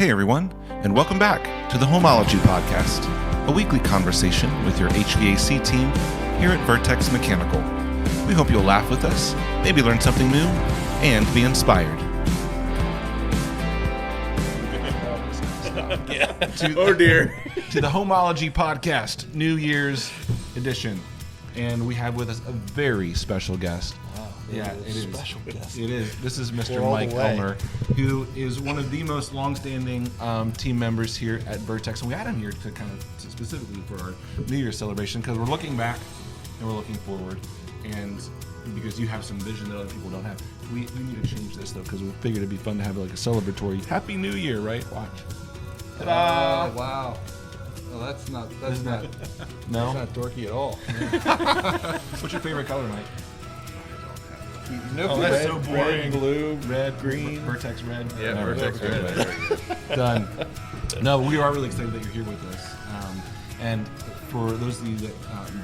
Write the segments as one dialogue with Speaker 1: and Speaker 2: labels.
Speaker 1: Hey everyone, and welcome back to the Homeology podcast, a weekly conversation with your HVAC team here at Vertex Mechanical. We hope you'll laugh with us, maybe learn something new, and be inspired.
Speaker 2: Oh dear.
Speaker 1: To the Homeology podcast, New Year's edition. And we have with us a very special guest.
Speaker 3: Wow.
Speaker 1: Yeah, it is.
Speaker 3: Special guest.
Speaker 1: It is. This is Mr.
Speaker 3: We're all
Speaker 1: Mike
Speaker 3: the way.
Speaker 1: Elmer, who is one of the most longstanding team members here at Vertex. And we had him here to kind of specifically for our New Year's celebration because we're looking back and we're looking forward. And because you have some vision that other people don't have. We need to change this though because we figured it'd be fun to have like a celebratory Happy New Year, right? Watch. Ta-da!
Speaker 3: Oh, wow. Well, that's not
Speaker 1: No?
Speaker 3: dorky at all.
Speaker 1: What's your favorite color, Mike?
Speaker 3: No,
Speaker 1: that's
Speaker 3: red,
Speaker 1: so boring.
Speaker 3: Red, blue,
Speaker 1: Red,
Speaker 3: green.
Speaker 1: Vertex red.
Speaker 2: Yeah,
Speaker 1: No,
Speaker 2: Vertex red.
Speaker 1: Done. No, we are really excited that you're here with us. And for those of you that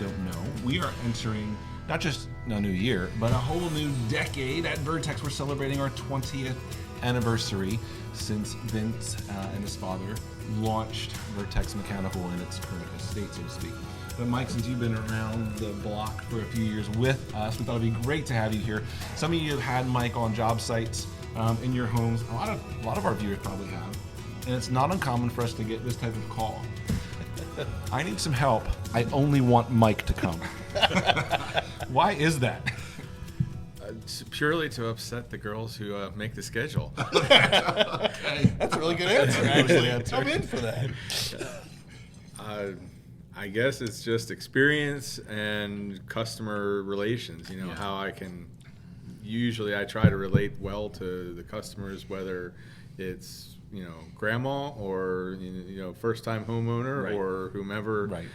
Speaker 1: don't know, we are entering not just a new year, but a whole new decade at Vertex. We're celebrating our 20th anniversary since Vince and his father launched Vertex Mechanical in its current estate, so to speak. But Mike, since you've been around the block for a few years with us, we thought it'd be great to have you here. Some of you have had Mike on job sites in your homes. A lot of our viewers probably have, and it's not uncommon for us to get this type of call. I need some help. I only want Mike to come. Why is that?
Speaker 2: It's purely to upset the girls who make the schedule.
Speaker 1: Okay.
Speaker 3: That's a really good answer, actually. I'm in for that.
Speaker 2: I guess it's just experience and customer relations. You know,
Speaker 1: Yeah.
Speaker 2: how I can usually I try to relate well to the customers, whether it's grandma or first time homeowner
Speaker 1: Right.
Speaker 2: or whomever
Speaker 1: Right.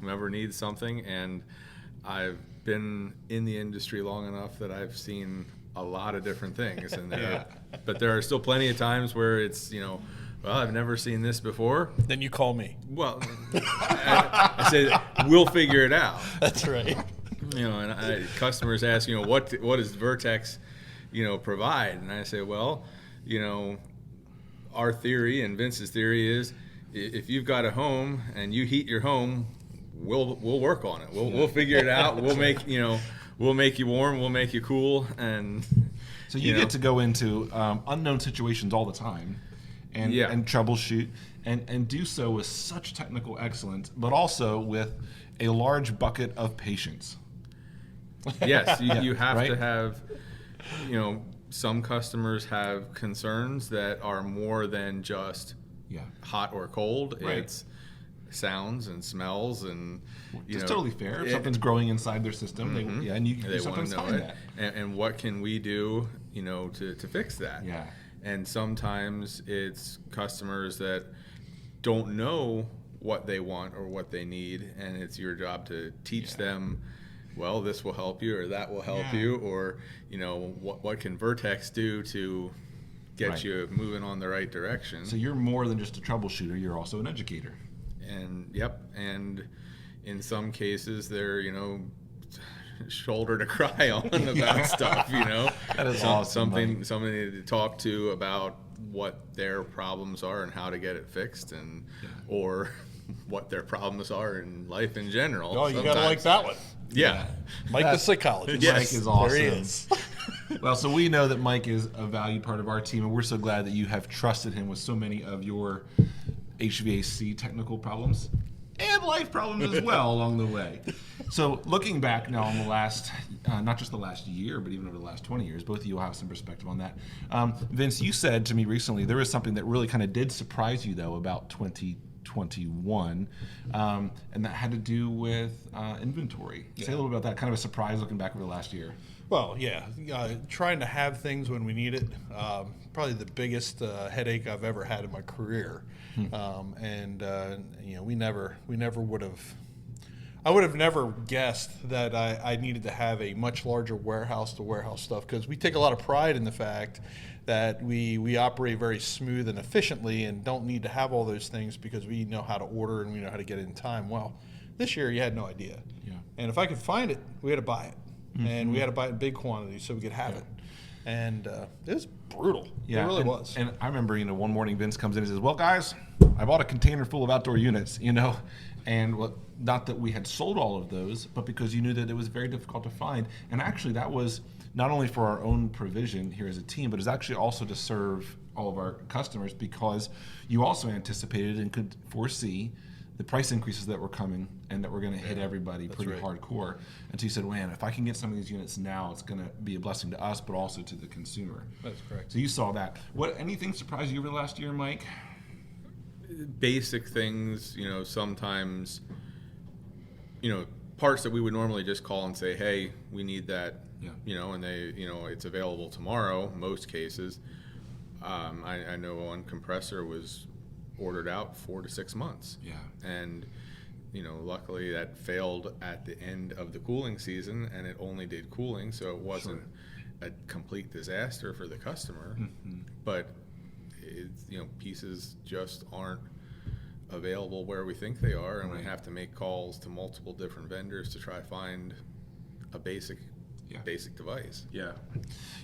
Speaker 2: Whomever needs something. And I've been in the industry long enough that I've seen a lot of different things, and but there are still plenty of times where it's well, I've never seen this before.
Speaker 3: Then you call me.
Speaker 2: Well, I say we'll figure it out.
Speaker 3: That's right.
Speaker 2: And customers ask, what does Vertex, provide? And I say, well, our theory and Vince's theory is, if you've got a home and you heat your home, we'll work on it. We'll figure it out. We'll make we'll make you warm. We'll make you cool. And
Speaker 1: So you get to go into unknown situations all the time, and troubleshoot, and do so with such technical excellence, but also with a large bucket of patience.
Speaker 2: Yes, you have
Speaker 1: right?
Speaker 2: to have. Some customers have concerns that are more than just hot or cold.
Speaker 1: Right.
Speaker 2: It's sounds and smells and
Speaker 1: It's totally fair. If something's growing inside their system, and you
Speaker 2: they want
Speaker 1: sometimes
Speaker 2: to know
Speaker 1: find
Speaker 2: it.
Speaker 1: that.
Speaker 2: And what can we do, to fix that?
Speaker 1: Yeah.
Speaker 2: And sometimes it's customers that don't know what they want or what they need, and it's your job to teach them. Well, this will help you, or that will help you, or what can Vertex do to get you moving on the right direction.
Speaker 1: So you're more than just a troubleshooter; you're also an educator.
Speaker 2: And and in some cases they're shoulder to cry on about stuff.
Speaker 1: That is awesome.
Speaker 2: Somebody to talk to about what their problems are and how to get it fixed, and or what their problems are in life in general.
Speaker 3: Oh, you gotta like that one.
Speaker 2: Yeah.
Speaker 3: Mike the psychologist.
Speaker 2: Yes.
Speaker 1: Mike is awesome.
Speaker 3: There he is.
Speaker 1: Well, so we know that Mike is a valued part of our team, and we're so glad that you have trusted him with so many of your HVAC technical problems and life problems as well along the way. So looking back now on the last, not just the last year, but even over the last 20 years, both of you will have some perspective on that. Vince, you said to me recently there was something that really kind of did surprise you, though, about 2021, and that had to do with inventory. Say a little bit about that, kind of a surprise looking back over the last year.
Speaker 3: Well, trying to have things when we need it, probably the biggest headache I've ever had in my career. We never would have. I would have never guessed that I needed to have a much larger warehouse-to-warehouse stuff, because we take a lot of pride in the fact that we operate very smooth and efficiently and don't need to have all those things because we know how to order and we know how to get it in time. Well, this year you had no idea.
Speaker 1: Yeah.
Speaker 3: And if I could find it, we had to buy it. And we had to buy it in big quantities so we could have it. And it was brutal.
Speaker 1: Yeah,
Speaker 3: it really was.
Speaker 1: And I remember, one morning Vince comes in and says, "Well, guys, I bought a container full of outdoor units, and not that we had sold all of those, but because you knew that it was very difficult to find. And actually, that was not only for our own provision here as a team, but it was actually also to serve all of our customers, because you also anticipated and could foresee the price increases that were coming and that were going to hit everybody pretty hardcore. And so you said, man, if I can get some of these units now, it's going to be a blessing to us, but also to the consumer.
Speaker 3: That's correct.
Speaker 1: So you saw that. Anything surprised you over the last year, Mike?
Speaker 2: Basic things, sometimes, parts that we would normally just call and say, hey, we need that, and they, it's available tomorrow, most cases. I know one compressor was ordered out 4 to 6 months.
Speaker 1: Yeah.
Speaker 2: And, luckily that failed at the end of the cooling season, and it only did cooling, so it wasn't a complete disaster for the customer.
Speaker 1: Mm-hmm.
Speaker 2: But it's, pieces just aren't available where we think they are, and we have to make calls to multiple different vendors to try to find a basic device.
Speaker 1: Yeah.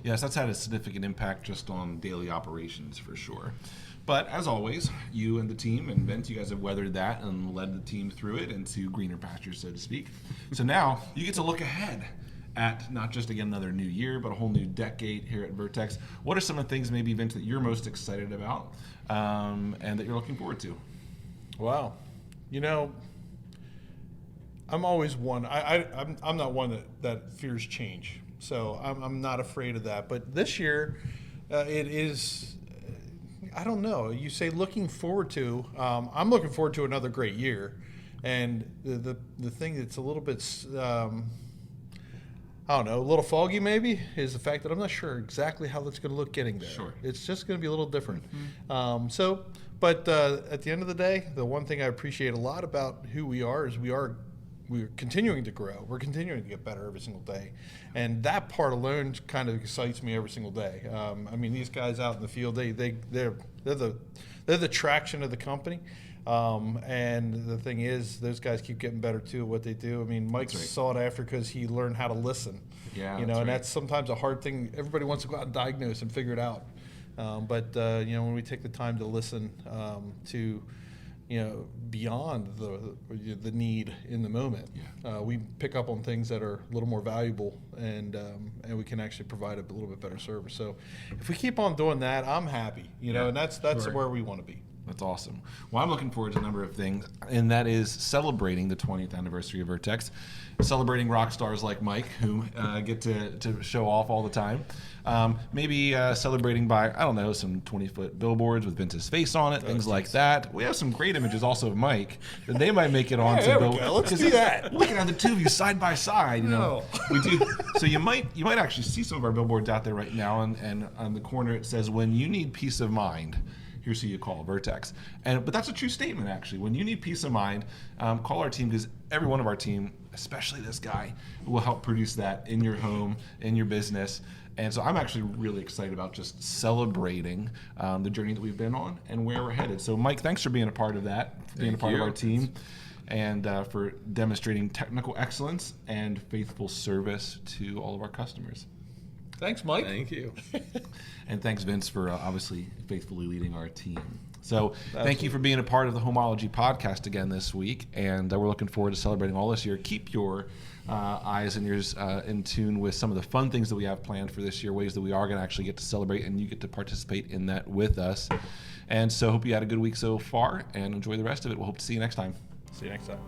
Speaker 1: Yes, that's had a significant impact just on daily operations for sure. But as always, you and the team and Vince, you guys have weathered that and led the team through it into greener pastures, so to speak. So now you get to look ahead at not just, again, another new year, but a whole new decade here at Vertex. What are some of the things, maybe, Vince, that you're most excited about and that you're looking forward to?
Speaker 3: Wow. I'm always one. I'm not one that fears change, so I'm not afraid of that. But this year, it is. I don't know. You say looking forward to. I'm looking forward to another great year, and the thing that's a little bit. I don't know, a little foggy maybe, is the fact that I'm not sure exactly how that's going to look getting there.
Speaker 1: Sure.
Speaker 3: It's just going to be a little different.
Speaker 1: Mm-hmm.
Speaker 3: But at the end of the day, the one thing I appreciate a lot about who we are is we're continuing to grow. We're continuing to get better every single day. And that part alone kind of excites me every single day. These guys out in the field, they're the traction of the company. And the thing is, those guys keep getting better too at what they do. Mike sought after because he learned how to listen.
Speaker 1: Yeah,
Speaker 3: and that's sometimes a hard thing. Everybody wants to go out and diagnose and figure it out. But when we take the time to listen to, beyond the need in the moment, we pick up on things that are a little more valuable, and we can actually provide a little bit better service. So if we keep on doing that, I'm happy. And that's where we want to be.
Speaker 1: That's awesome. Well, I'm looking forward to a number of things, and that is celebrating the 20th anniversary of Vertex, celebrating rock stars like Mike, who get to show off all the time. Maybe celebrating by, I don't know, some 20-foot billboards with Vince's face on it, things like that. We have some great images also of Mike that they might make it onto billboards.
Speaker 3: Let's do that.
Speaker 1: Looking at the two of you side by side, we do. So you might actually see some of our billboards out there right now, and on the corner it says, "When you need peace of mind, here's who you call, Vertex." But that's a true statement, actually. When you need peace of mind, call our team, because every one of our team, especially this guy, will help produce that in your home, in your business. And so I'm actually really excited about just celebrating the journey that we've been on and where we're headed. So, Mike, thanks for being a part of that, being a part of our team, and for demonstrating technical excellence and faithful service to all of our customers.
Speaker 3: Thanks, Mike.
Speaker 2: Thank you.
Speaker 1: And thanks, Vince, for obviously faithfully leading our team. So thank you for being a part of the Homeology podcast again this week. And we're looking forward to celebrating all this year. Keep your eyes and ears in tune with some of the fun things that we have planned for this year, ways that we are going to actually get to celebrate, and you get to participate in that with us. And so hope you had a good week so far, and enjoy the rest of it. We'll hope to see you next time.
Speaker 3: See you next time.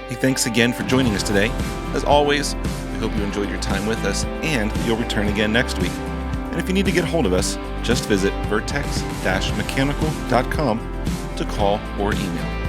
Speaker 1: Hey, thanks again for joining us today. As always, we hope you enjoyed your time with us, and you'll return again next week. And if you need to get a hold of us, just visit vertex-mechanical.com to call or email.